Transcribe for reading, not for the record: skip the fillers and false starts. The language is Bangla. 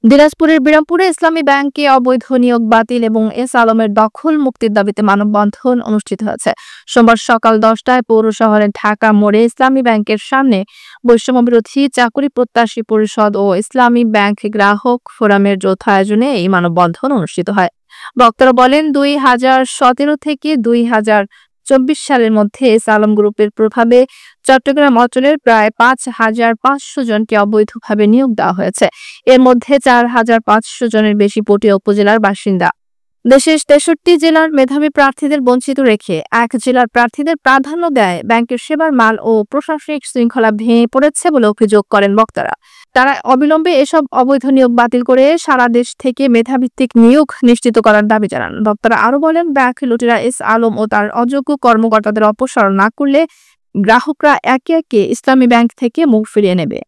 দিনাজপুরের বিরামপুরে ইসলামী ব্যাংকে অবৈধ নিয়োগ বাতিল এবং এস আলমের দখল মুক্তির দাবিতে মানববন্ধন অনুষ্ঠিত হয়েছে। সোমবার সকাল 10টায় পৌর শহরের ঢাকা মোড়ে ইসলামী ব্যাংকের সামনে বৈষম্য বিরোধী চাকুরি প্রত্যাশী পরিষদ ও ইসলামী ব্যাংক গ্রাহক ফোরামের যৌথ আয়োজনে এই মানববন্ধন অনুষ্ঠিত হয়। বক্তারা বলেন, 2017 থেকে 2024 সালের মধ্যে এস আলম গ্রুপের প্রভাবে চট্টগ্রাম অঞ্চলের প্রায় 5,500 জনকে অবৈধভাবে নিয়োগ দেওয়া হয়েছে। এর মধ্যে 4,500 জনের বেশি পটিয়া উপজেলার বাসিন্দা। দেশের 63 জেলার মেধাবী প্রার্থীদের বঞ্চিত রেখে এক জেলার প্রার্থীদের প্রাধান্য দেয় ব্যাংকের সেবার মান ও প্রশাসনিক শৃঙ্খলা ভেঙে পড়েছে বলে অভিযোগ করেন বক্তারা। তারা অবিলম্বে এসব অবৈধ নিয়োগ বাতিল করে সারা দেশ থেকে মেধাভিত্তিক নিয়োগ নিশ্চিত করার দাবি জানান। বক্তারা আরও বলেন, ব্যাংক লুটেরা এস আলম ও তার অযোগ্য কর্মকর্তাদের অপসারণ না করলে গ্রাহকরা একে একে ইসলামী ব্যাংক থেকে মুখ ফিরিয়ে নেবে।